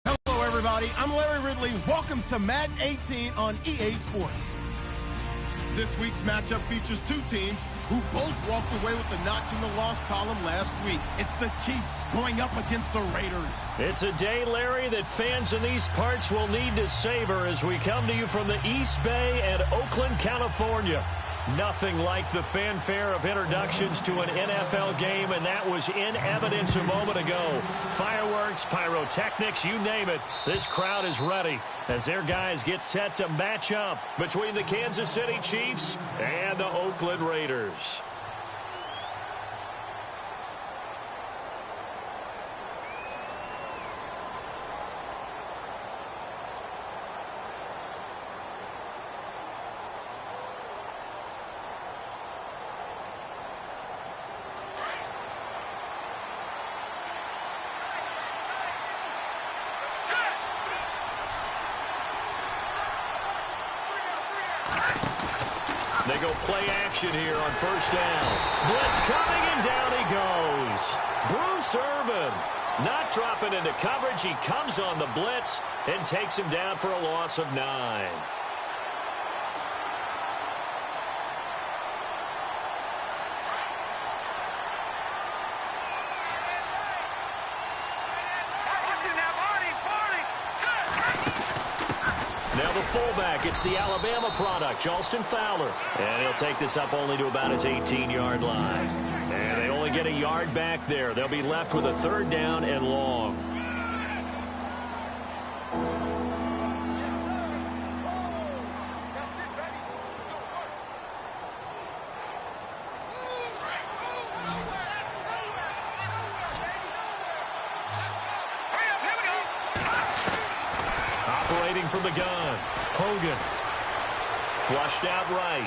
Hello, everybody. I'm Larry Ridley. Welcome to Madden 18 on EA Sports. This week's matchup features two teams who both walked away with a notch in the loss column last week. It's the Chiefs going up against the Raiders. It's a day, Larry, that fans in these parts will need to savor as we come to you from the East Bay and Oakland, California. Nothing like the fanfare of introductions to an NFL game, and that was in evidence a moment ago. Fireworks, pyrotechnics, you name it. This crowd is ready as their guys get set to match up between the Kansas City Chiefs and the Oakland Raiders. They go play action here on first down. Blitz coming, and down he goes. Bruce Irvin not dropping into coverage. He comes on the blitz and takes him down for a loss of 9. Now the fullback, it's the Alabama product, Jalston Fowler. And he'll take this up only to about his 18-yard line. And they only get a yard back there. They'll be left with a third down and long. From the gun, Hogan flushed out right,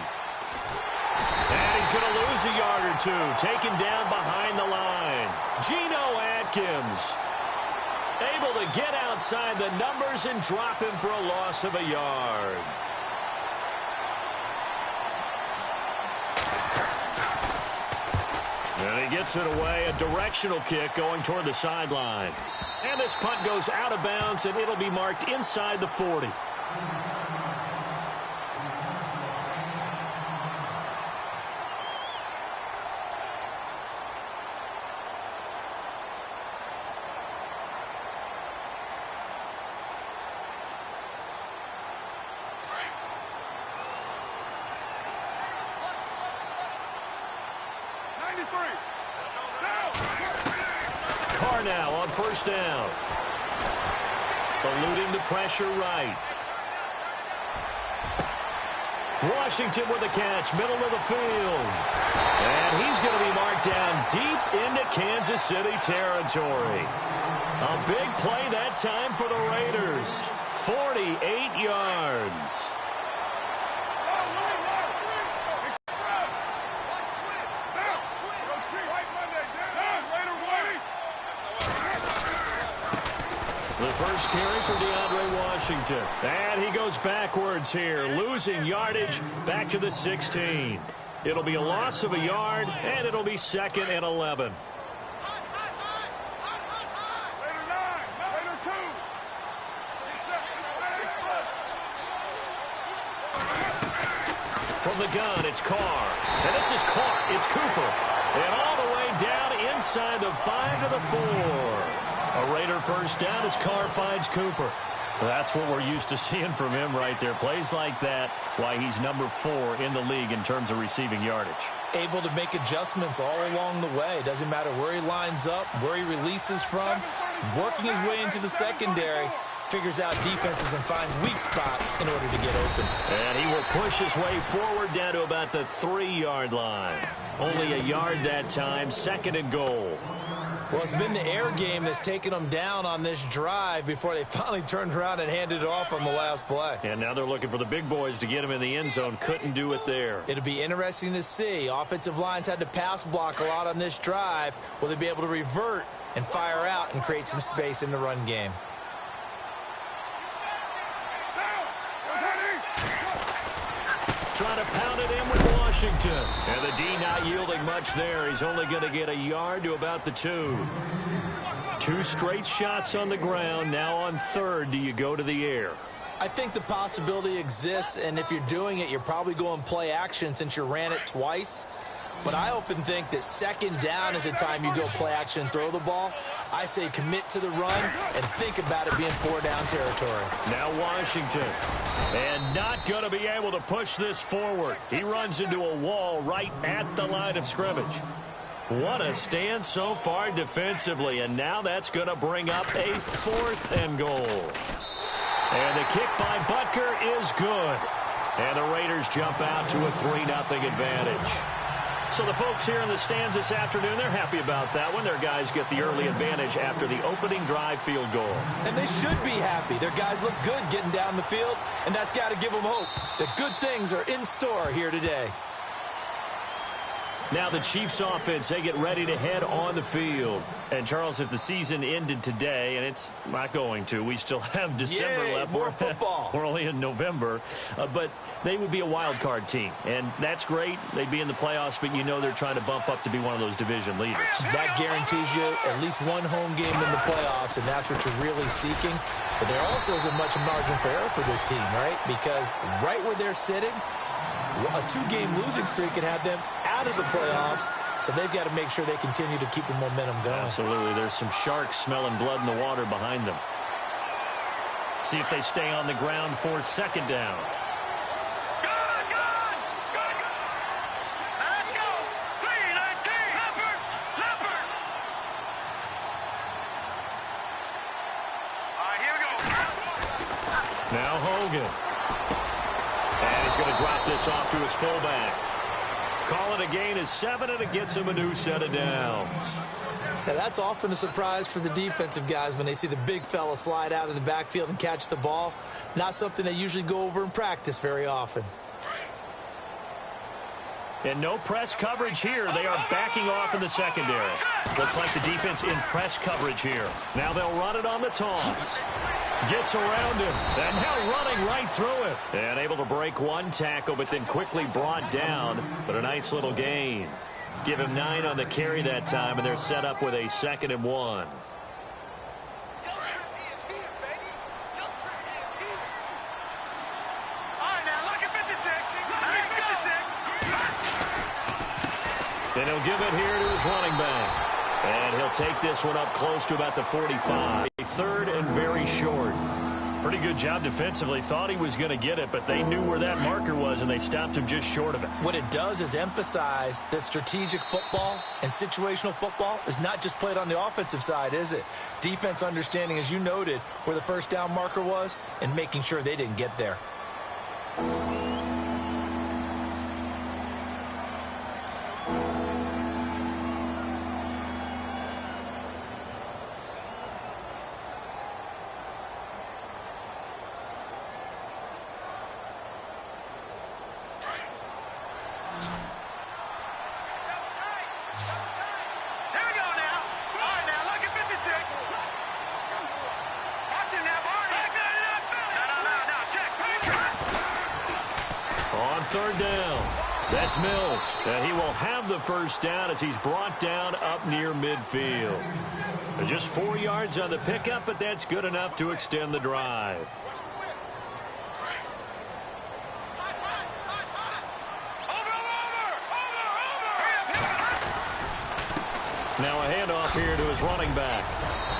and he's going to lose a yard or two, taken down behind the line. Geno Atkins able to get outside the numbers and drop him for a loss of a yard. And he gets it away, a directional kick going toward the sideline. And this punt goes out of bounds, and it'll be marked inside the 40. Now on first down. Eluding the pressure right. Washington with a catch, middle of the field. And he's going to be marked down deep into Kansas City territory. A big play that time for the Raiders. 48 yards. The first carry for DeAndre Washington. And he goes backwards here, losing yardage back to the 16. It'll be a loss of a yard, and it'll be 2nd and 11. From the gun, it's Carr. And this is Carr. It's Cooper. And all the way down inside the 5 to the 4. A Raider first down as Carr finds Cooper. That's what we're used to seeing from him right there. Plays like that, why he's number 4 in the league in terms of receiving yardage. Able to make adjustments all along the way. Doesn't matter where he lines up, where he releases from. Working his way into the secondary. Figures out defenses and finds weak spots in order to get open. And he will push his way forward down to about the 3-yard line. Only a yard that time, 2nd and goal. Well, it's been the air game that's taken them down on this drive before they finally turned around and handed it off on the last play. And now they're looking for the big boys to get him in the end zone. Couldn't do it there. It'll be interesting to see. Offensive lines had to pass block a lot on this drive. Will they be able to revert and fire out and create some space in the run game? Trying to pound it in with Washington. Washington. And the D not yielding much there. He's only going to get a yard to about the 2. 2 straight shots on the ground. Now on third, do you go to the air? I think the possibility exists, and if you're doing it, you're probably going play action since you ran it twice. But I often think that second down is the time you go play action and throw the ball. I say commit to the run and think about it being 4-down territory. Now Washington. And not going to be able to push this forward. He runs into a wall right at the line of scrimmage. What a stand so far defensively. And now that's going to bring up a 4th and goal. And the kick by Butker is good. And the Raiders jump out to a 3-0 advantage. So the folks here in the stands this afternoon, they're happy about that one. Their guys get the early advantage after the opening drive field goal. And they should be happy. Their guys look good getting down the field, and that's got to give them hope that good things are in store here today. Now the Chiefs offense, they get ready to head on the field. And, Charles, if the season ended today, and it's not going to, we still have December left. More football. We're only in November. But they would be a wild card team. And that's great. They'd be in the playoffs, but you know they're trying to bump up to be one of those division leaders. That guarantees you at least one home game in the playoffs, and that's what you're really seeking. But there also isn't much margin for error for this team, right? Because right where they're sitting, a 2-game losing streak could have them out of the playoffs, so they've got to make sure they continue to keep the momentum going. Absolutely. There's some sharks smelling blood in the water behind them. See if they stay on the ground for second down. Let's go. 3-19. Leopard. All right, here we go. Now Hogan. And he's going to drop this off to his fullback. Call it a gain of 7, and it gets him a new set of downs. Now, that's often a surprise for the defensive guys when they see the big fella slide out of the backfield and catch the ball. Not something they usually go over in practice very often. And no press coverage here. They are backing off in the secondary. Looks like the defense in press coverage here. Now they'll run it on the toss. Gets around him, and now running right through it. And able to break one tackle, but then quickly brought down. But a nice little gain. Give him 9 on the carry that time, and they're set up with a 2nd and 1. And he'll give it here to his running back. And he'll take this one up close to about the 45. 3rd and very short. Pretty good job defensively. Thought he was going to get it, but they knew where that marker was, and they stopped him just short of it. What it does is emphasize that strategic football and situational football is not just played on the offensive side, is it? Defense understanding, as you noted, where the first down marker was and making sure they didn't get there. Third down. That's Mills. And he will have the first down as he's brought down up near midfield. Just 4 yards on the pickup, but that's good enough to extend the drive. Now a handoff here to his running back.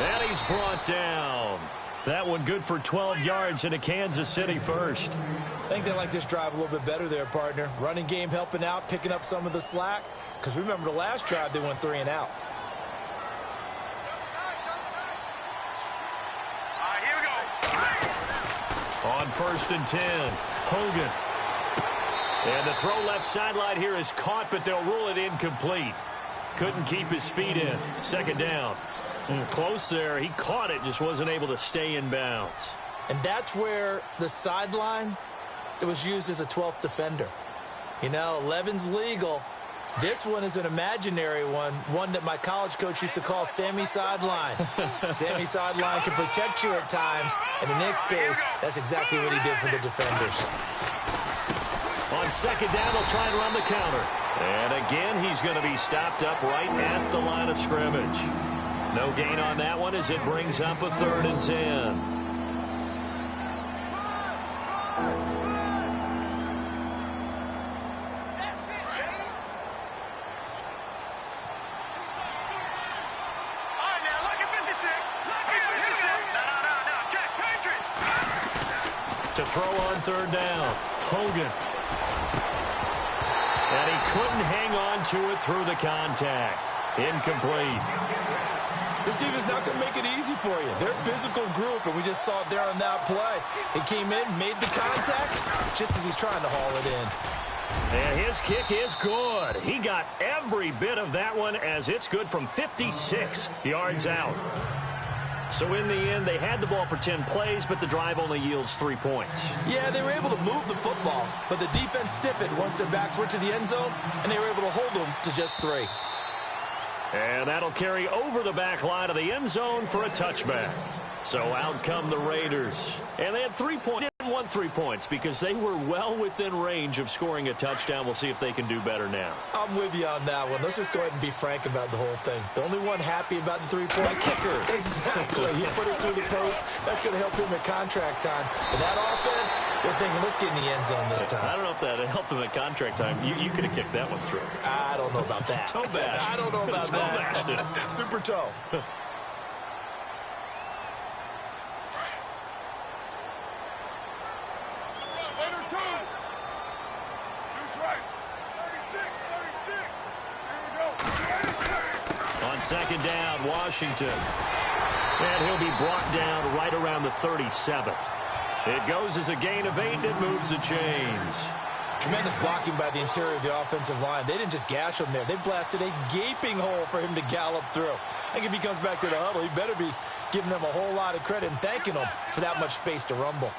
And he's brought down. That one good for 12 yards into Kansas City first. I think they like this drive a little bit better there, partner. Running game helping out, picking up some of the slack. Because remember the last drive, they went 3 and out. All right, here we go. On 1st and 10, Hogan. And the throw left sideline here is caught, but they'll rule it incomplete. Couldn't keep his feet in. 2nd down. Close there. He caught it, just wasn't able to stay in bounds. And that's where the sideline, it was used as a 12th defender. You know, 11's legal. This one is an imaginary one that my college coach used to call Sammy Sideline. Sammy Sideline can protect you at times, and in this case, that's exactly what he did for the defenders. On second down, they'll try and run the counter. And again, he's going to be stopped up right at the line of scrimmage. No gain on that one as it brings up a 3rd and 10. To throw on 3rd down, Hogan. And he couldn't hang on to it through the contact. Incomplete. This defense not going to make it easy for you. They're a physical group, and we just saw it there on that play. He came in, made the contact, just as he's trying to haul it in. And his kick is good. He got every bit of that one as it's good from 56 yards out. So in the end, they had the ball for 10 plays, but the drive only yields 3 points. Yeah, they were able to move the football, but the defense stiffened once their backs were to the end zone, and they were able to hold them to just 3. And that'll carry over the back line of the end zone for a touchback. So out come the Raiders. And they had 3 points. They didn't want 3 points because they were well within range of scoring a touchdown. We'll see if they can do better now. I'm with you on that one. Let's just go ahead and be frank about the whole thing. The only one happy about the 3-point kicker. Exactly. He put it through the post. That's going to help him at contract time. But that offense, they're thinking, let's get in the end zone this time. I don't know if that helped him at contract time. You could have kicked that one through. I don't know about that. Toe bash. I don't know about that. Bashed it. Super toe. Second down, Washington. And he'll be brought down right around the 37. It goes as a gain of 8, and it moves the chains. Tremendous blocking by the interior of the offensive line. They didn't just gash him there. They blasted a gaping hole for him to gallop through. I think if he comes back to the huddle, he better be giving them a whole lot of credit and thanking them for that much space to rumble.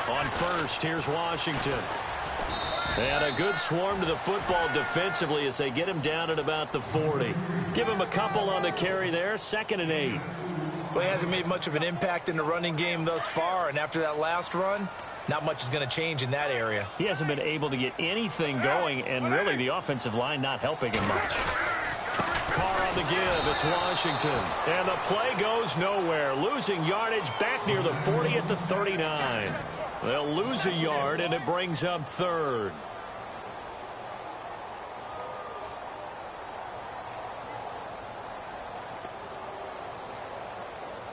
On first, here's Washington. And a good swarm to the football defensively as they get him down at about the 40. Give him a couple on the carry there, 2nd and 8. Well, he hasn't made much of an impact in the running game thus far, and after that last run, not much is going to change in that area. He hasn't been able to get anything going, and really the offensive line not helping him much. Carr on the give, it's Washington. And the play goes nowhere, losing yardage back near the 40 at the 39. They'll lose a yard, and it brings up 3rd.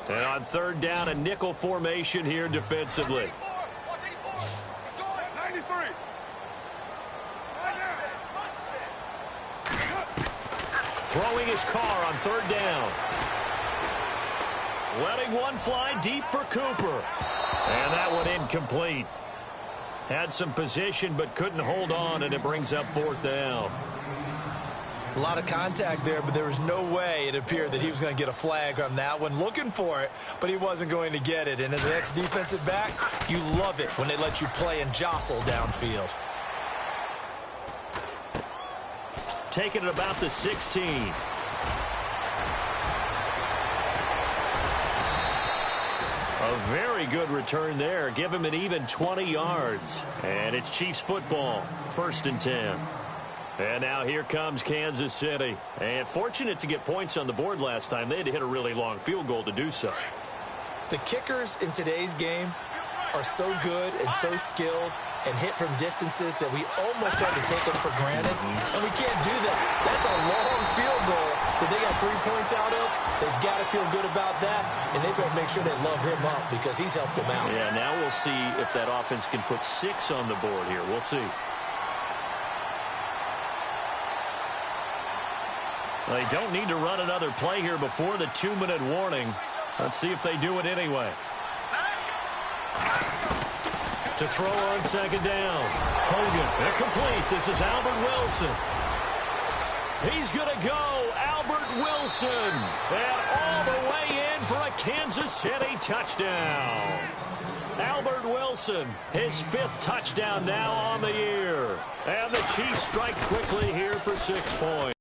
And on 3rd down, a nickel formation here defensively. 93. Throwing his Carr on 3rd down. Letting one fly deep for Cooper. And that one incomplete. Had some position but couldn't hold on, and it brings up 4th down. A lot of contact there, but there was no way it appeared that he was going to get a flag on that one. Looking for it, but he wasn't going to get it. And as an ex-defensive back, you love it when they let you play and jostle downfield. Taking it about the 16. A very good return there. Give him an even 20 yards. And it's Chiefs football, 1st and 10. And now here comes Kansas City. And fortunate to get points on the board last time. They had to hit a really long field goal to do so. The kickers in today's game are so good and so skilled and hit from distances that we almost start to take them for granted. And we can't do that. That's a long field goal that they got 3 points out of. They've got to feel good about that, and they better make sure they love him up because he's helped them out. Yeah, now we'll see if that offense can put 6 on the board here. We'll see. They don't need to run another play here before the 2-minute warning. Let's see if they do it anyway. To throw on 2nd down. Hogan, incomplete. This is Albert Wilson. He's going to go. Albert Wilson. And all the way in for a Kansas City touchdown. Albert Wilson, his 5th touchdown now on the year. And the Chiefs strike quickly here for 6 points.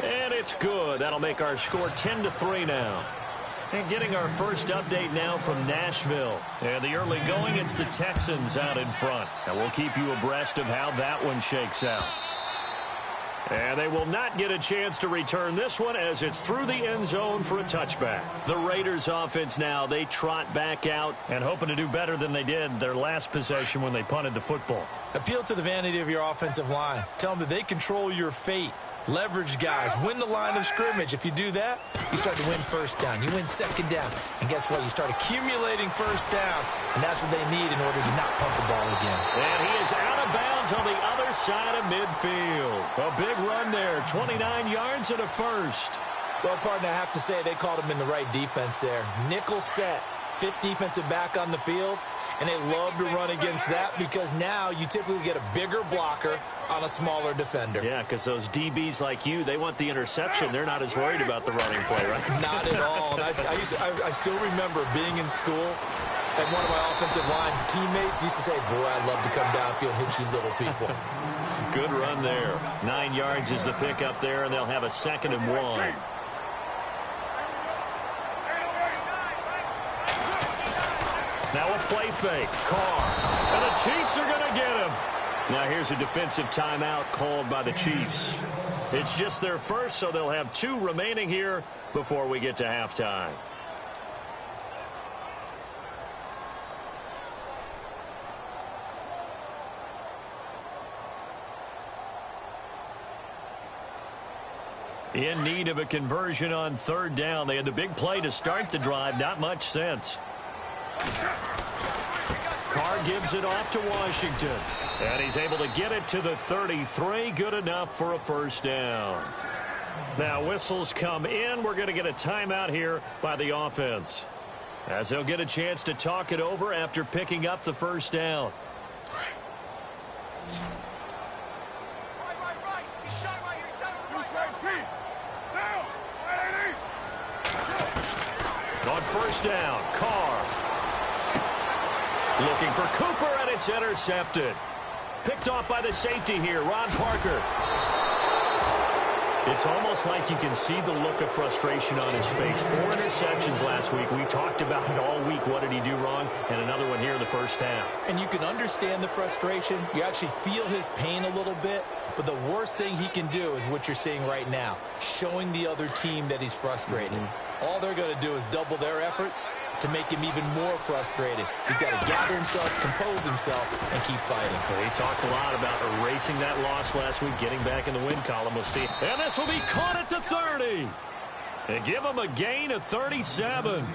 And it's good. That'll make our score 10-3 now. And getting our first update now from Nashville. And the early going, it's the Texans out in front. And we'll keep you abreast of how that one shakes out. And they will not get a chance to return this one as it's through the end zone for a touchback. The Raiders offense now, they trot back out and hoping to do better than they did their last possession when they punted the football. Appeal to the vanity of your offensive line. Tell them that they control your fate. Leverage guys. Win the line of scrimmage. If you do that, you start to win first down. You win second down. And guess what? You start accumulating first downs. And that's what they need in order to not punt the ball again. And he is out of bounds on the other side of midfield. A big run there. 29 yards and a first. Well, partner, I have to say they called him in the right defense there. Nickel set. Fifth defensive back on the field. And they love to run against that because now you typically get a bigger blocker on a smaller defender. Yeah, because those DBs like you, they want the interception. They're not as worried about the running play, right? Not at all. And I still remember being in school, and one of my offensive line teammates used to say, boy, I'd love to come downfield and hit you little people. Good run there. 9 yards is the pickup there, and they'll have a 2nd and 1. Now a play fake. Carr. And the Chiefs are going to get him. Now here's a defensive timeout called by the Chiefs. It's just their first, so they'll have 2 remaining here before we get to halftime. In need of a conversion on 3rd down. They had the big play to start the drive. Not much sense. Carr gives it off to Washington. And he's able to get it to the 33. Good enough for a first down. Now whistles come in. We're going to get a timeout here by the offense, as they'll get a chance to talk it over after picking up the first down. On first down, Carr. Looking for Cooper, and it's intercepted. Picked off by the safety here, Ron Parker. It's almost like you can see the look of frustration on his face. 4 interceptions last week. We talked about it all week. What did he do wrong? And another one here in the first half. And you can understand the frustration. You actually feel his pain a little bit. But the worst thing he can do is what you're seeing right now, showing the other team that he's frustrated. All they're going to do is double their efforts to make him even more frustrated. He's got to gather himself, compose himself, and keep fighting. Well, he talked a lot about erasing that loss last week, getting back in the win column. We'll see. And this will be caught at the 30. And give him a gain of 37.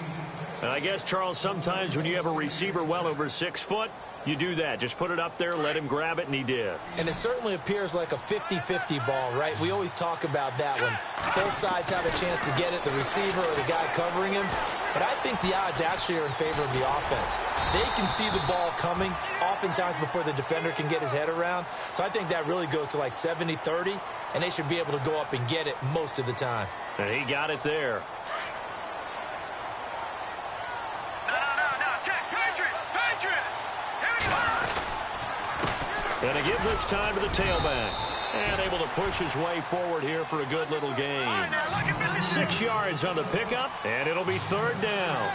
And I guess, Charles, sometimes when you have a receiver well over 6 foot, you do that. Just put it up there, let him grab it, and he did. And it certainly appears like a 50-50 ball, right? We always talk about that when both sides have a chance to get it, the receiver or the guy covering him. But I think the odds actually are in favor of the offense. They can see the ball coming oftentimes before the defender can get his head around. So I think that really goes to like 70-30, and they should be able to go up and get it most of the time. And he got it there. And to give this time to the tailback. And able to push his way forward here for a good little gain. 6 yards on the pickup, and it'll be 3rd down.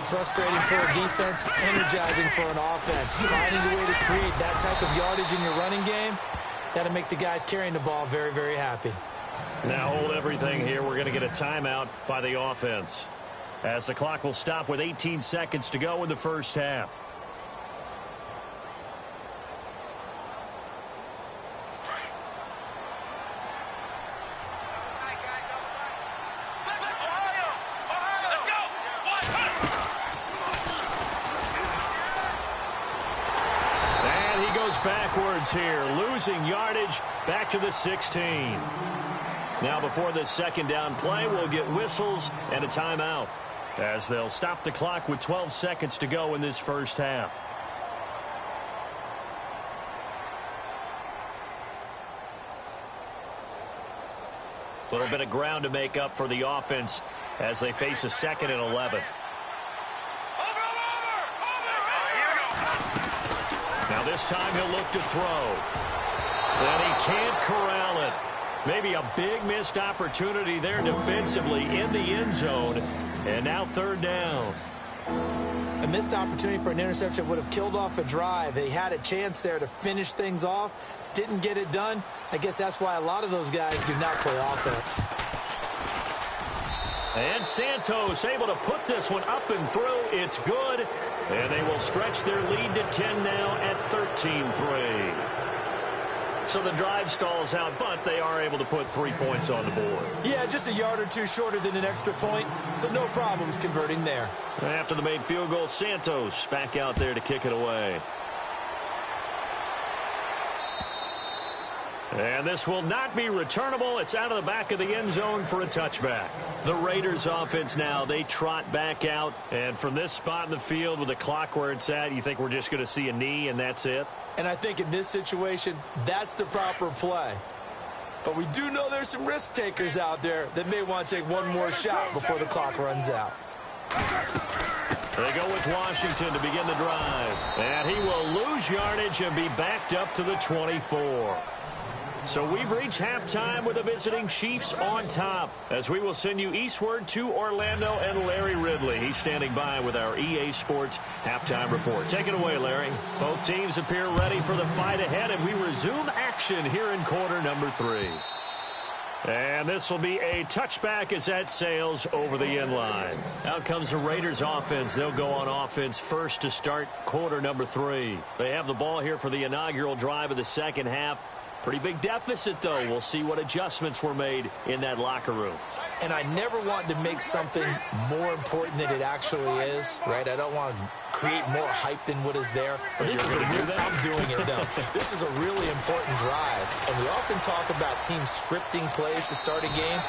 Frustrating for a defense, energizing for an offense. Finding a way to create that type of yardage in your running game, that'll make the guys carrying the ball very, very happy. Now hold everything here. We're going to get a timeout by the offense, as the clock will stop with 18 seconds to go in the first half. Backwards here, losing yardage back to the 16. Now before this 2nd down play, we'll get whistles and a timeout, as they'll stop the clock with 12 seconds to go in this first half. A little bit of ground to make up for the offense as they face a 2nd and 11. Now this time he'll look to throw. And he can't corral it. Maybe a big missed opportunity there defensively in the end zone. And now third down. A missed opportunity for an interception would have killed off a drive. They had a chance there to finish things off. Didn't get it done. I guess that's why a lot of those guys do not play offense. And Santos able to put this one up and through. It's good. And they will stretch their lead to 10 now at 13-3. So the drive stalls out, but they are able to put 3 points on the board. Yeah, just a yard or two shorter than an extra point. So no problems converting there. After the made field goal, Santos back out there to kick it away. And this will not be returnable. It's out of the back of the end zone for a touchback. The Raiders offense now, they trot back out. And from this spot in the field with the clock where it's at, you think we're just going to see a knee and that's it? And I think in this situation, that's the proper play. But we do know there's some risk takers out there that may want to take one more shot before the clock runs out. They go with Washington to begin the drive. And he will lose yardage and be backed up to the 24. So we've reached halftime with the visiting Chiefs on top, as we will send you eastward to Orlando and Larry Ridley. He's standing by with our EA Sports halftime report. Take it away, Larry. Both teams appear ready for the fight ahead, and we resume action here in quarter number 3. And this will be a touchback as that sails over the end line. Out comes the Raiders offense. They'll go on offense first to start quarter number 3. They have the ball here for the inaugural drive of the second half. Pretty big deficit, though. We'll see what adjustments were made in that locker room. And I never want to make something more important than it actually is, right? I don't want to create more hype than what is there. But this is I'm doing it, though. This is a really important drive. And we often talk about teams scripting plays to start a game.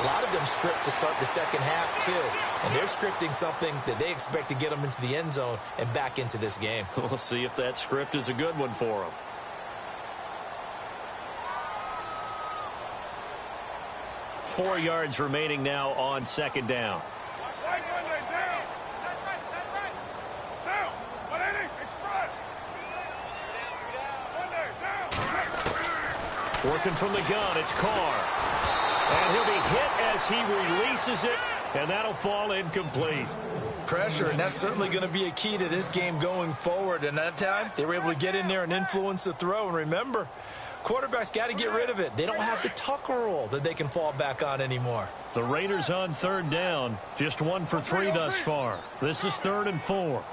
A lot of them script to start the second half, too. And they're scripting something that they expect to get them into the end zone and back into this game. We'll see if that script is a good one for them. 4 yards remaining now on second down. Working from the gun, it's Carr. And he'll be hit as he releases it, and that'll fall incomplete. Pressure, and that's certainly going to be a key to this game going forward. And that time, they were able to get in there and influence the throw. And remember, quarterbacks got to get rid of it. They don't have the Tucker rule that they can fall back on anymore. The Raiders on third down, just 1 for 3 thus far. This is 3rd and 4.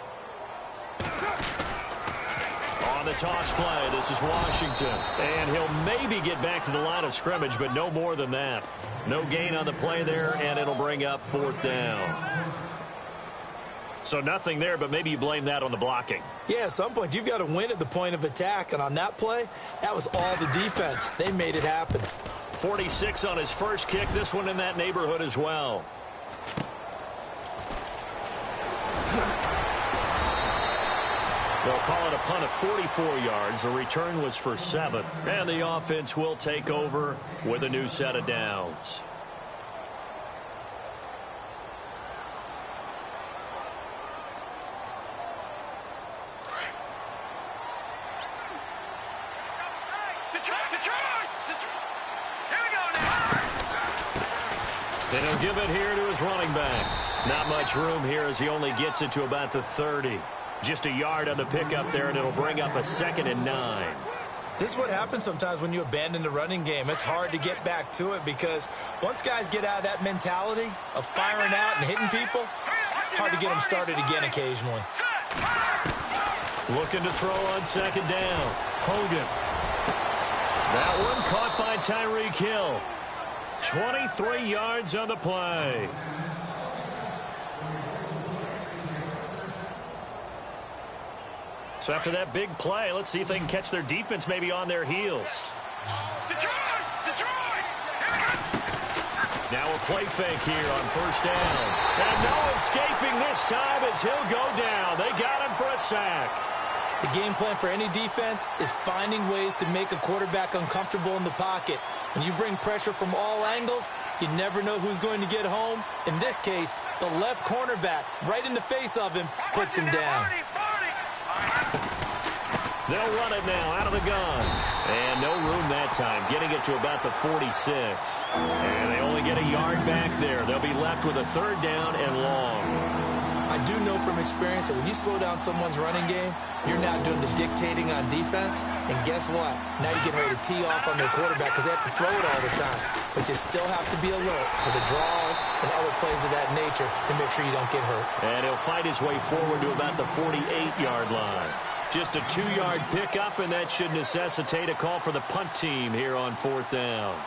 On the toss play, this is Washington. And he'll maybe get back to the line of scrimmage, but no more than that. No gain on the play there, and it'll bring up 4th down. So nothing there, but maybe you blame that on the blocking. Yeah, at some point, you've got to win at the point of attack. And on that play, that was all the defense. They made it happen. 46 on his first kick. This one in that neighborhood as well. They'll call it a punt of 44 yards. The return was for 7. And the offense will take over with a new set of downs. And he'll give it here to his running back. Not much room here as he only gets it to about the 30. Just a yard on the pickup there, and it'll bring up a 2nd and 9. This is what happens sometimes when you abandon the running game. It's hard to get back to it because once guys get out of that mentality of firing out and hitting people, it's hard to get them started again occasionally. Looking to throw on 2nd down. Hogan. That one caught by Tyreek Hill. 23 yards on the play. So after that big play, let's see if they can catch their defense maybe on their heels. Now a play fake here on 1st down. And no escaping this time as he'll go down. They got him for a sack. The game plan for any defense is finding ways to make a quarterback uncomfortable in the pocket. When you bring pressure from all angles, you never know who's going to get home. In this case, the left cornerback, right in the face of him, puts him down. They'll run it now out of the gun. And no room that time, getting it to about the 46. And they only get a yard back there. They'll be left with a third down and long. I do know from experience that when you slow down someone's running game, you're now doing the dictating on defense. And guess what? Now you're getting ready to tee off on their quarterback because they have to throw it all the time. But you still have to be alert for the draws and other plays of that nature to make sure you don't get hurt. And he'll fight his way forward to about the 48-yard line. Just a 2-yard pickup, and that should necessitate a call for the punt team here on 4th down.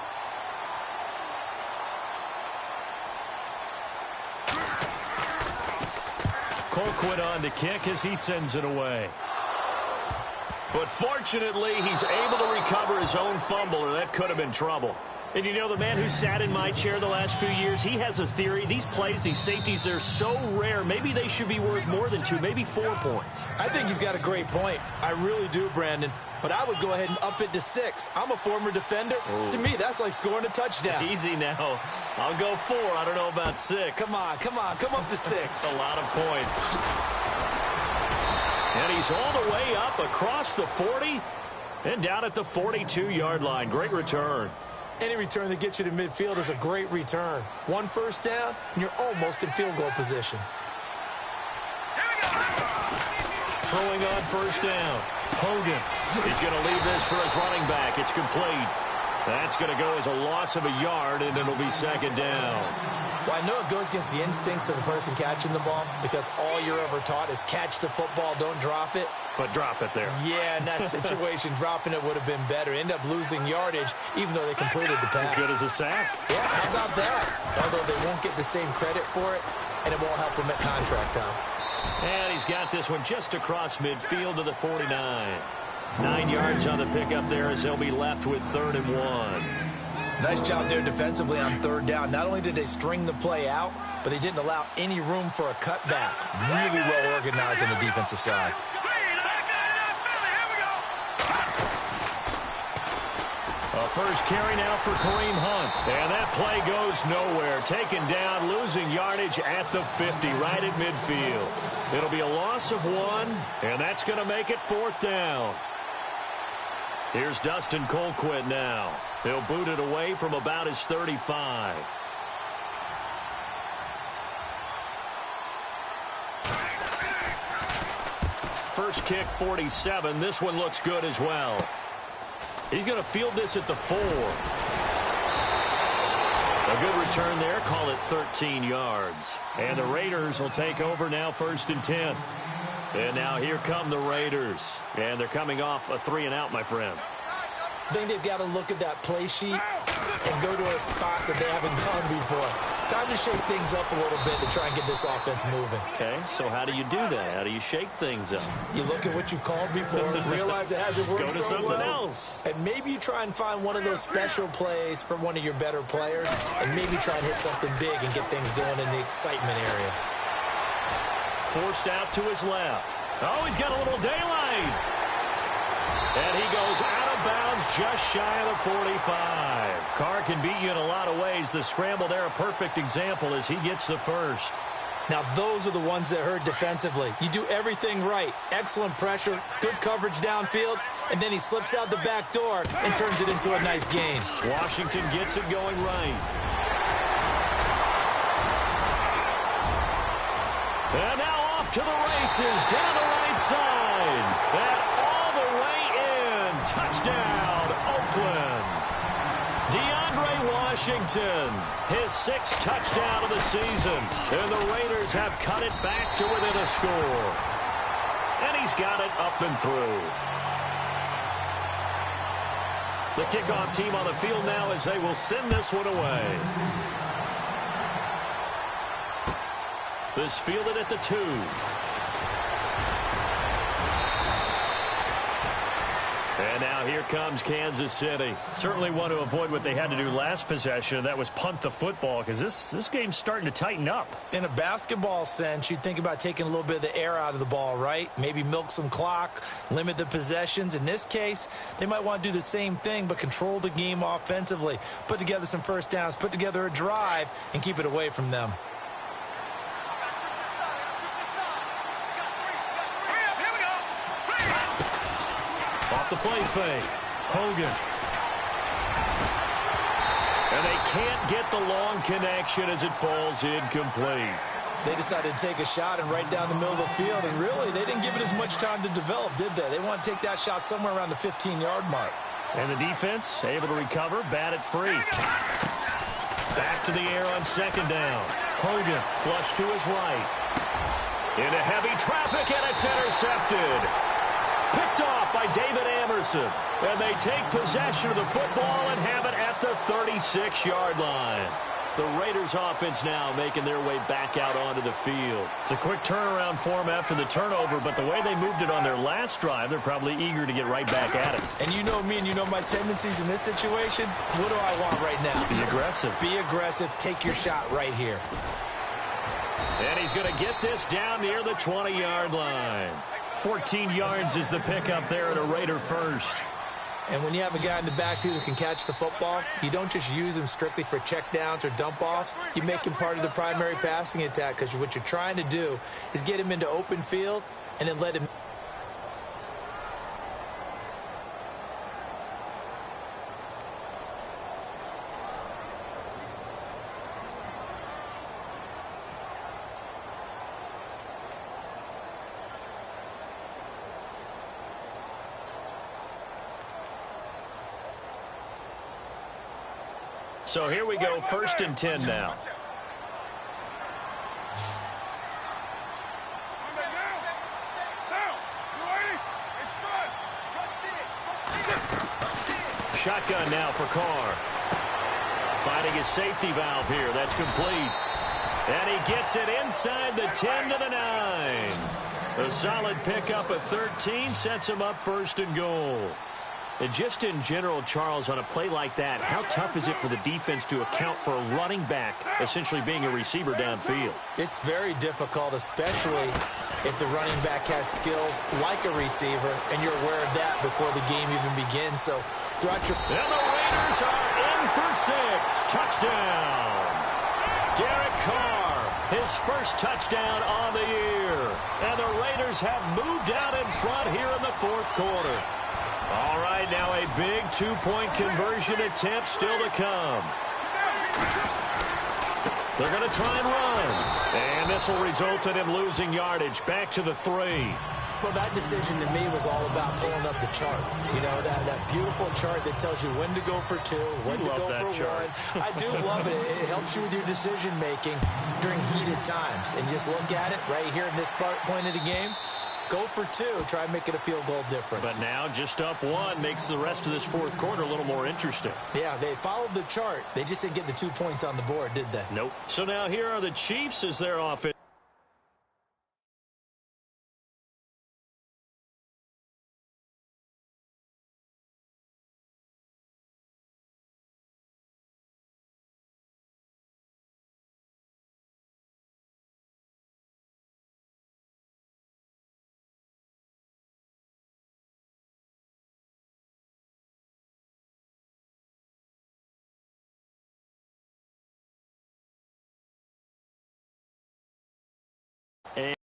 Colquitt on to kick as he sends it away. But fortunately, he's able to recover his own fumble, or that could have been trouble. And you know, the man who sat in my chair the last few years, he has a theory. These plays, these safeties, they're so rare. Maybe they should be worth more than 2, maybe 4 points. I think he's got a great point. I really do, Brandon. But I would go ahead and up it to 6. I'm a former defender. Ooh. To me, that's like scoring a touchdown. Easy now. I'll go 4. I don't know about 6. Come on. Come up to 6. A lot of points. And he's all the way up across the 40 and down at the 42-yard line. Great return. Any return that gets you to midfield is a great return. 1 first down, and you're almost in field goal position. Throwing on first down. Hogan. He's going to leave this for his running back. It's complete. That's going to go as a loss of a yard, and it'll be 2nd down. Well, I know it goes against the instincts of the person catching the ball because all you're ever taught is catch the football, don't drop it. But drop it there. Yeah, in that situation, dropping it would have been better. End up losing yardage, even though they completed the pass. As good as a sack. Yeah, how about that? Although they won't get the same credit for it, and it won't help them at contract time. And he's got this one just across midfield to the 49. 9 yards on the pickup there as they'll be left with 3rd and 1. Nice job there defensively on 3rd down. Not only did they string the play out, but they didn't allow any room for a cutback. Really well organized on the defensive side. A first carry now for Kareem Hunt. And that play goes nowhere. Taken down, losing yardage at the 50, right at midfield. It'll be a loss of 1, and that's going to make it 4th down. Here's Dustin Colquitt now. He'll boot it away from about his 35. First kick, 47. This one looks good as well. He's going to field this at the 4. A good return there. Call it 13 yards. And the Raiders will take over now, 1st and 10. And now here come the Raiders. And they're coming off a 3-and-out, my friend. I think they've got to look at that play sheet and go to a spot that they haven't gone before. Time to shake things up a little bit to try and get this offense moving. Okay, so how do you do that? How do you shake things up? You look at what you've called before, realize it hasn't worked so well. Go to something else. And maybe you try and find one of those special plays for one of your better players, and maybe try and hit something big and get things going in the excitement area. Forced out to his left. Oh, he's got a little daylight. And he goes out of bounds just shy of the 45. Carr can beat you in a lot of ways. The scramble there, a perfect example as he gets the first. Now, those are the ones that hurt defensively. You do everything right. Excellent pressure, good coverage downfield, and then he slips out the back door and turns it into a nice gain. Washington gets it going right. And now off to the races down the right side. And all the way in. Touchdown, Oakland. DeAndre Washington, his 6th touchdown of the season. And the Raiders have cut it back to within a score. And he's got it up and through. The kickoff team on the field now as they will send this one away. This fielded at the 2. And now here comes Kansas City. Certainly want to avoid what they had to do last possession. That was punt the football because this game's starting to tighten up. In a basketball sense, you think about taking a little bit of the air out of the ball, right? Maybe milk some clock, limit the possessions. In this case, they might want to do the same thing but control the game offensively. Put together some first downs, put together a drive, and keep it away from them. the play fake. Hogan. And they can't get the long connection as it falls incomplete. They decided to take a shot and right down the middle of the field, and really, they didn't give it as much time to develop, did they? They want to take that shot somewhere around the 15-yard mark. And the defense able to recover, bat it free. Back to the air on second down. Hogan flush to his right. Into heavy traffic, and it's intercepted. Picked off by David Amerson. And they take possession of the football and have it at the 36-yard line. The Raiders offense now making their way back out onto the field. It's a quick turnaround for them after the turnover, but the way they moved it on their last drive, they're probably eager to get right back at it. And you know me and you know my tendencies in this situation. What do I want right now? He's aggressive. Be aggressive. Take your shot right here. And he's going to get this down near the 20-yard line. 14 yards is the pickup there at a Raider first. And when you have a guy in the backfield who can catch the football, you don't just use him strictly for checkdowns or dump-offs. You make him part of the primary passing attack, because what you're trying to do is get him into open field and then let him. So here we go, 1st and 10 now. Shotgun now for Carr. Finding his safety valve here. That's complete. And he gets it inside the 10 to the 9. A solid pickup of 13 sets him up 1st and goal. And just in general, Charles, on a play like that, how tough is it for the defense to account for a running back essentially being a receiver downfield? It's very difficult, especially if the running back has skills like a receiver, and you're aware of that before the game even begins. So throughout your... And the Raiders are in for 6. Touchdown. Derek Carr, his first touchdown on the year. And the Raiders have moved out in front here in the 4th quarter. All right, now a big 2-point conversion attempt still to come. They're going to try and run. And this will result in him losing yardage back to the 3. Well, that decision to me was all about pulling up the chart. You know, that beautiful chart that tells you when to go for 2, when to go for 1. I do love it. It helps you with your decision-making during heated times. And just look at it right here in this point of the game. Go for 2. Try and make it a field goal difference. But now just up 1 makes the rest of this 4th quarter a little more interesting. Yeah, they followed the chart. They just didn't get the 2 points on the board, did they? Nope. So now here are the Chiefs as their offense.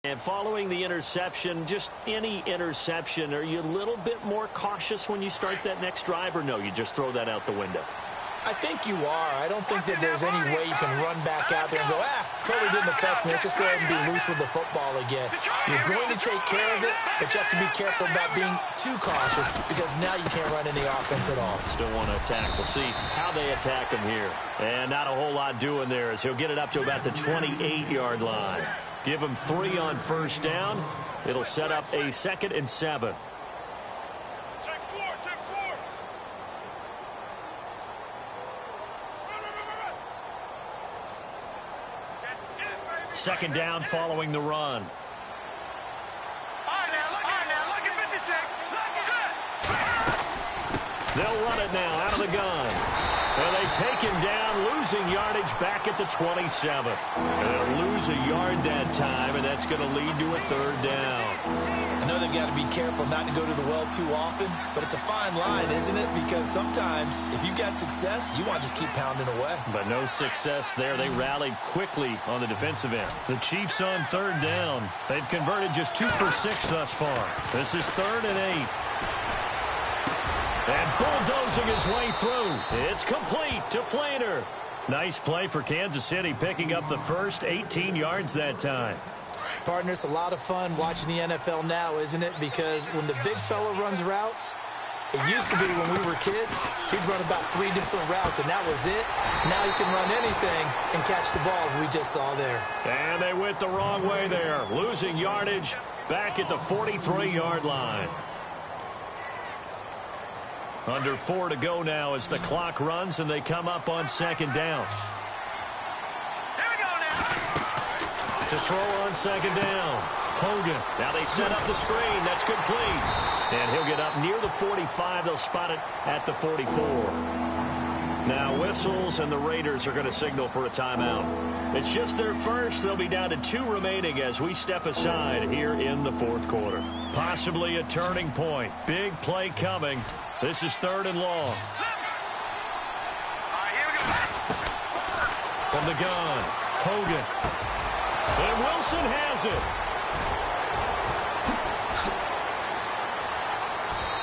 And following the interception, just any interception, are you a little bit more cautious when you start that next drive, or no, you just throw that out the window? I think you are. I don't think that there's any way you can run back out there and go, totally didn't affect me. Let's just go ahead and be loose with the football again. You're going to take care of it, but you have to be careful about being too cautious, because now you can't run any offense at all. Still want to attack. We'll see how they attack him here. And not a whole lot doing there as he'll get it up to about the 28-yard line. Give him 3 on 1st down. It'll set up a 2nd and 7. Check 4, check 4. 2nd down following the run. All right, now, look at 56. They'll run it now out of the gun. And they take him down, losing yardage back at the 27. And they'll lose a yard that time, and that's going to lead to a 3rd down. I know they've got to be careful not to go to the well too often, but it's a fine line, isn't it? Because sometimes, if you've got success, you want to just keep pounding away. But no success there. They rallied quickly on the defensive end. The Chiefs on 3rd down. They've converted just 2 for 6 thus far. This is 3rd and 8. And bulldozing his way through. It's complete to Flainer. Nice play for Kansas City, picking up the first 18 yards that time. Partner, it's a lot of fun watching the NFL now, isn't it? Because when the big fella runs routes, it used to be when we were kids, he'd run about 3 different routes, and that was it. Now he can run anything and catch the balls we just saw there. And they went the wrong way there, losing yardage back at the 43-yard line. Under 4 to go now as the clock runs, and they come up on second down. Here we go now. To throw on second down. Hogan. Now they set up the screen. That's complete. And he'll get up near the 45. They'll spot it at the 44. Now whistles, and the Raiders are going to signal for a timeout. It's just their first. They'll be down to 2 remaining as we step aside here in the fourth quarter. Possibly a turning point. Big play coming. This is 3rd and long. All right, here we go. From the gun, Hogan. And Wilson has it.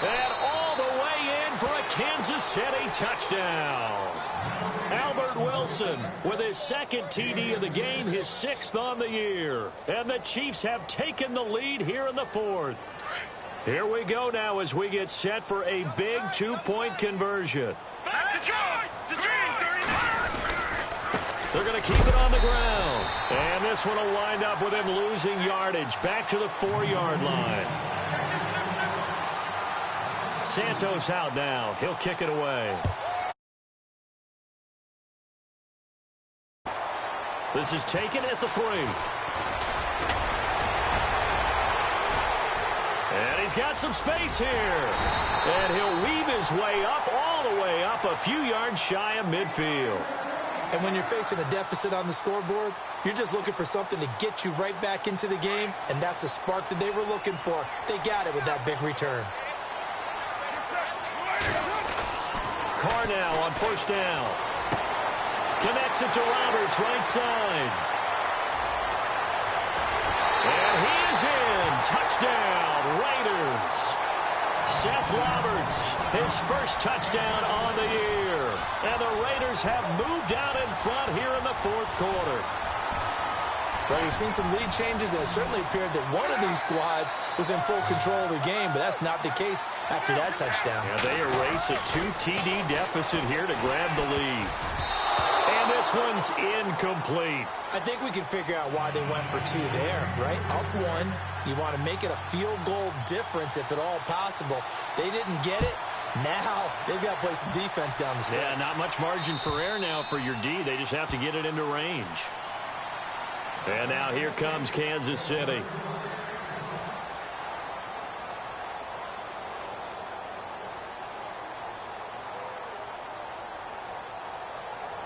And all the way in for a Kansas City touchdown. Albert Wilson with his 2nd TD of the game, his 6th on the year. And the Chiefs have taken the lead here in the 4th. Here we go now as we get set for a big 2-point conversion. They're going to keep it on the ground. And this one will wind up with him losing yardage back to the 4-yard line. Santos out now. He'll kick it away. This is taken at the 3. And he's got some space here. And he'll weave his way up, all the way up, a few yards shy of midfield. And when you're facing a deficit on the scoreboard, you're just looking for something to get you right back into the game, and that's the spark that they were looking for. They got it with that big return. Carr now on 1st down. Connects it to Roberts, right side. And he is in. Touchdown, Raiders. Seth Roberts, his first touchdown on the year. And the Raiders have moved out in front here in the 4th quarter. Well, you've seen some lead changes, and it certainly appeared that one of these squads was in full control of the game, but that's not the case after that touchdown. Yeah, they erase a 2 TD deficit here to grab the lead. And this one's incomplete. I think we can figure out why they went for 2 there, right? Up 1, you want to make it a field goal difference if at all possible. They didn't get it. Now they've got to play some defense down the stretch. Yeah, not much margin for error now for your D. They just have to get it into range. And now here comes Kansas City.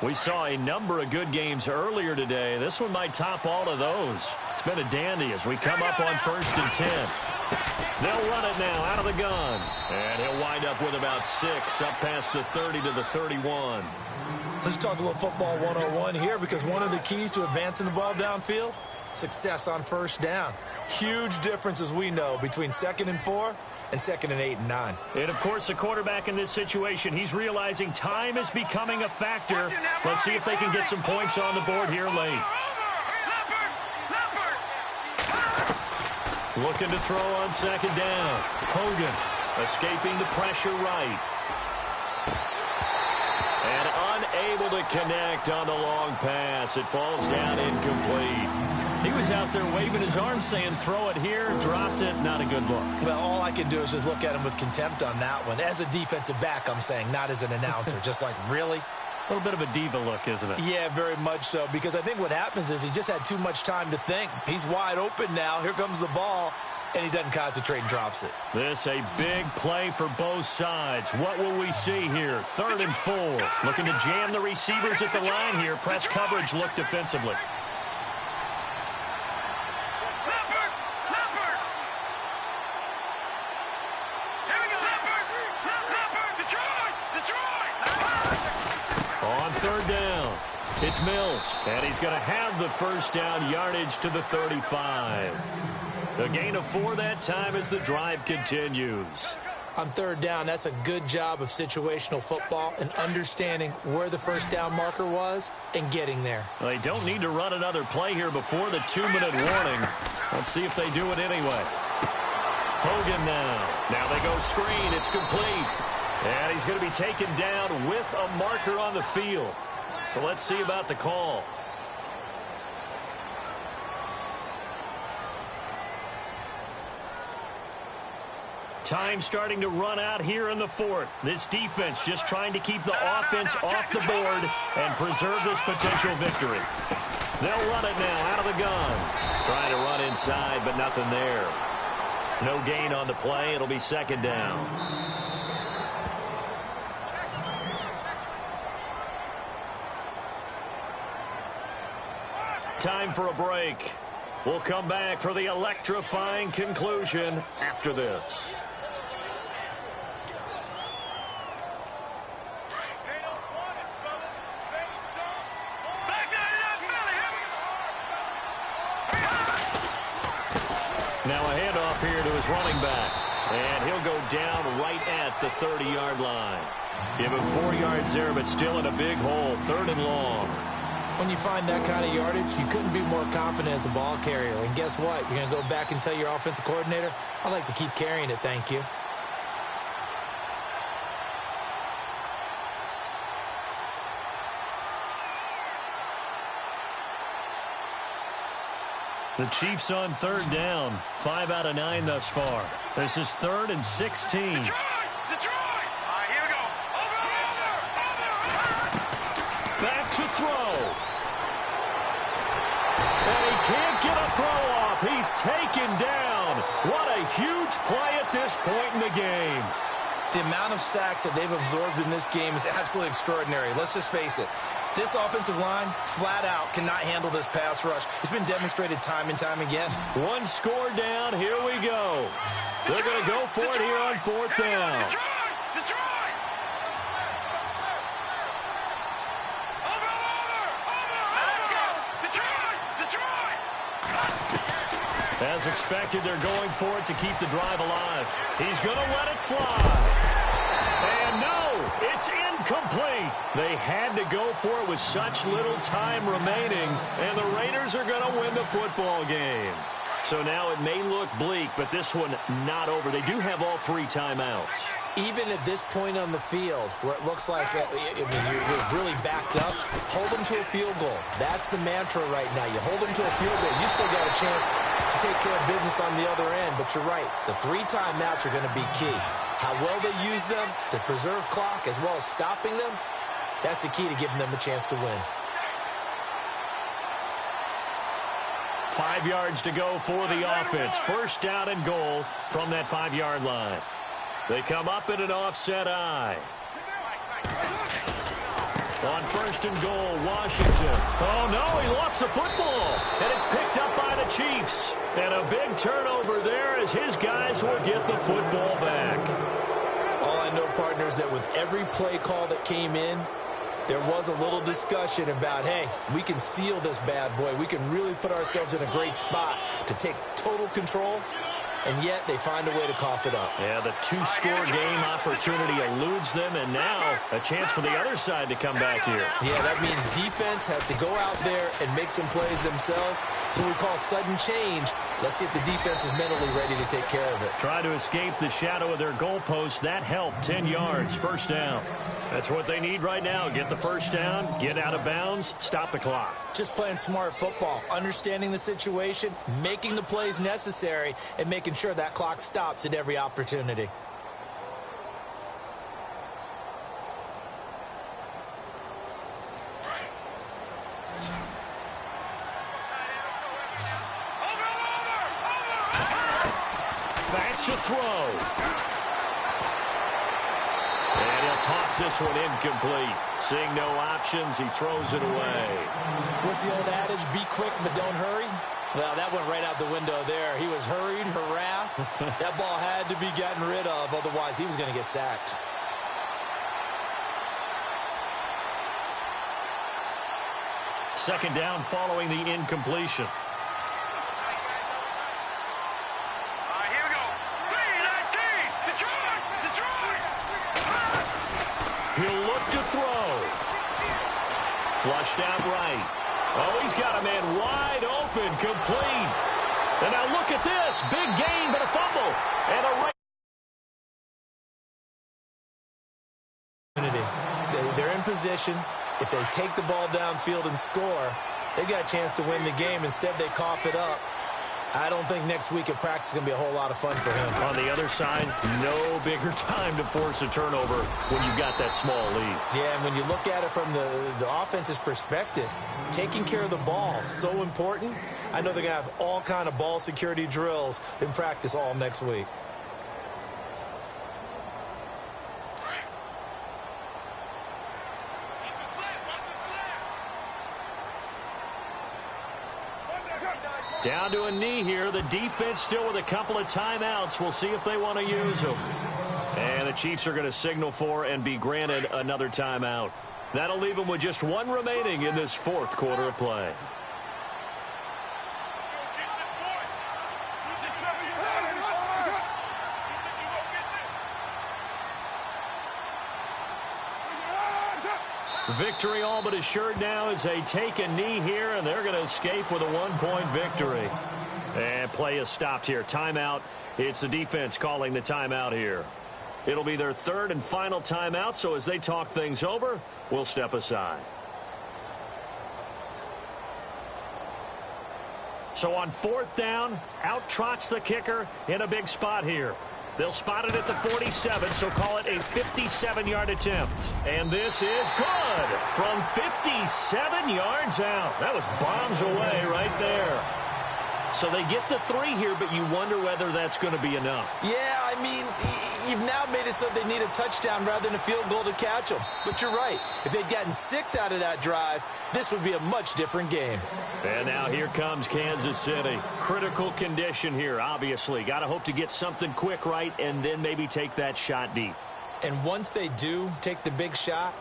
We saw a number of good games earlier today. This one might top all of those. It's been a dandy as we come up on 1st and 10. They'll run it now out of the gun. And he'll wind up with about 6 up past the 30 to the 31. Let's talk a little football 101 here, because one of the keys to advancing the ball downfield, success on 1st down. Huge difference, as we know, between 2nd and 4 and 2nd and 8 and 9. And, of course, the quarterback in this situation, he's realizing time is becoming a factor. Let's see if they can get some points on the board here late. Looking to throw on 2nd down. Hogan escaping the pressure right. And unable to connect on the long pass. It falls down incomplete. He was out there waving his arms saying, throw it here, dropped it, not a good look. Well, all I can do is just look at him with contempt on that one. As a defensive back, I'm saying, not as an announcer. Just like, really? A little bit of a diva look, isn't it? Yeah, very much so, because I think what happens is he just had too much time to think. He's wide open now. Here comes the ball, and he doesn't concentrate and drops it. This a big play for both sides. What will we see here? 3rd and 4. Looking to jam the receivers at the line here. Press coverage look defensively. On 3rd down, it's Mills, and he's going to have the 1st down yardage to the 35. A gain of 4 that time as the drive continues. On third down, that's a good job of situational football and understanding where the first down marker was and getting there. Well, they don't need to run another play here before the 2-minute warning. Let's see if they do it anyway. Hogan now. Now they go screen. It's complete. And he's going to be taken down with a marker on the field. So let's see about the call. Time starting to run out here in the fourth. This defense just trying to keep the offense off the board and preserve this potential victory. They'll run it now out of the gun. Trying to run inside, but nothing there. No gain on the play. It'll be second down. Time for a break. We'll come back for the electrifying conclusion after this. Now a handoff here to his running back. And he'll go down right at the 30-yard line. Give him 4 yards there, but still in a big hole. Third and long. When you find that kind of yardage, you couldn't be more confident as a ball carrier. And guess what? You're going to go back and tell your offensive coordinator, I'd like to keep carrying it, thank you. The Chiefs on third down. 5 out of 9 thus far. This is 3rd and 16. Detroit! Here we go. Over. Back to throw. And he can't get a throw off. He's taken down. What a huge play at this point in the game. The amount of sacks that they've absorbed in this game is absolutely extraordinary. Let's just face it. This offensive line, flat out, cannot handle this pass rush. It's been demonstrated time and time again. One score down. Here we go. They're going to go for it here on 4th down. Detroit! Over! Let's go! Detroit! As expected, they're going for it to keep the drive alive. He's going to let it fly. And no, it's incomplete. They had to go for it with such little time remaining, and the Raiders are going to win the football game. So now it may look bleak, but this one not over. They do have all 3 timeouts. Even at this point on the field, where it looks like you're really backed up, hold them to a field goal. That's the mantra right now. You hold them to a field goal. You still got a chance to take care of business on the other end, but you're right. The 3 timeouts are going to be key. How well they use them to preserve clock as well as stopping them, that's the key to giving them a chance to win. 5 yards to go for the offense. First down and goal from that 5-yard line. They come up in an offset eye. On 1st and goal, Washington. Oh, no, he lost the football. And it's picked up by the Chiefs. And a big turnover there as his guys will get the football back. All I know, partners, that with every play call that came in, there was a little discussion about, hey, we can seal this bad boy. We can really put ourselves in a great spot to take total control. And yet they find a way to cough it up. Yeah, the 2-score game opportunity eludes them, and now a chance for the other side to come back here. Yeah, that means defense has to go out there and make some plays themselves. So we call sudden change. Let's see if the defense is mentally ready to take care of it. Try to escape the shadow of their goalpost. That helped. 10 yards, first down. That's what they need right now. Get the first down, get out of bounds, stop the clock. Just playing smart football, understanding the situation, making the plays necessary, and making sure that clock stops at every opportunity. Back to throw. And he'll toss this one incomplete. Seeing no options, he throws it away. What's the old adage? Be quick, but don't hurry. Well, that went right out the window there. He was hurried, harassed. That ball had to be gotten rid of, otherwise he was going to get sacked. Second down following the incompletion. Here we go. 3-19. Detroit! pushed out right. Oh, he's got a man wide open, complete. And now look at this. Big gain, but a fumble. And a They're in position. If they take the ball downfield and score, they got a chance to win the game. Instead, they cough it up. I don't think next week at practice is going to be a whole lot of fun for him. On the other side, no bigger time to force a turnover when you've got that small lead. Yeah, and when you look at it from the offense's perspective, taking care of the ball is so important. I know they're going to have all kind of ball security drills in practice all next week. Down to a knee here. The defense still with a couple of timeouts. We'll see if they want to use them. And the Chiefs are going to signal for and be granted another timeout. That'll leave them with just one remaining in this fourth quarter of play. Victory all but assured now as they take a knee here, and they're going to escape with a one-point victory. And play is stopped here. Timeout. It's the defense calling the timeout here. It'll be their third and final timeout, so as they talk things over, we'll step aside. So on fourth down, out trots the kicker in a big spot here. They'll spot it at the 47, so call it a 57-yard attempt. And this is good from 57 yards out. That was bombs away right there. So they get the 3 here, but you wonder whether that's going to be enough. Yeah, I mean, you've now made it so they need a touchdown rather than a field goal to catch them. But you're right. If they'd gotten 6 out of that drive, this would be a much different game. And now here comes Kansas City. Critical condition here, obviously. Got to hope to get something quick right and then maybe take that shot deep. And once they do take the big shot,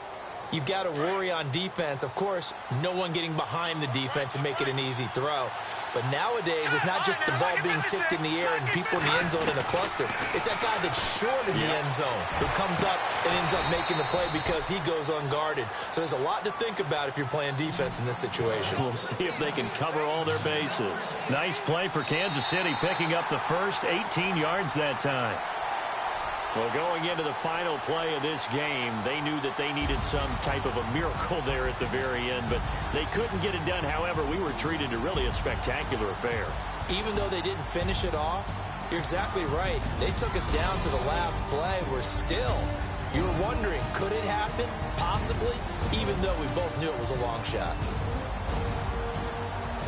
you've got to worry on defense. Of course, no one getting behind the defense and make it an easy throw. But nowadays, it's not just the ball being tipped in the air and people in the end zone in a cluster. It's that guy that's short in the end zone who comes up and ends up making the play because he goes unguarded. So there's a lot to think about if you're playing defense in this situation. We'll see if they can cover all their bases. Nice play for Kansas City, picking up the first 18 yards that time. Well, going into the final play of this game, they knew that they needed some type of a miracle there at the very end, but they couldn't get it done. However, we were treated to really a spectacular affair. Even though they didn't finish it off, you're exactly right. They took us down to the last play. You were wondering, could it happen? Possibly, even though we both knew it was a long shot.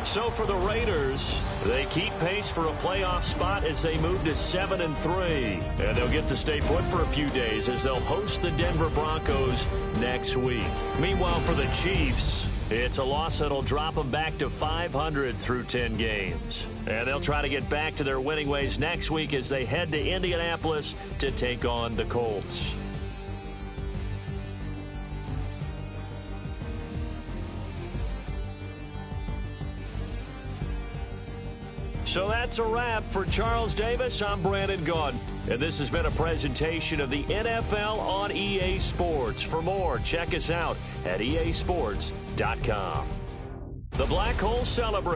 So for the Raiders, they keep pace for a playoff spot as they move to 7-3. And they'll get to stay put for a few days as they'll host the Denver Broncos next week. Meanwhile, for the Chiefs, it's a loss that'll drop them back to 500 through 10 games. And they'll try to get back to their winning ways next week as they head to Indianapolis to take on the Colts. So that's a wrap. For Charles Davis, I'm Brandon Gaudin. And this has been a presentation of the NFL on EA Sports. For more, check us out at easports.com. The Black Hole celebrates.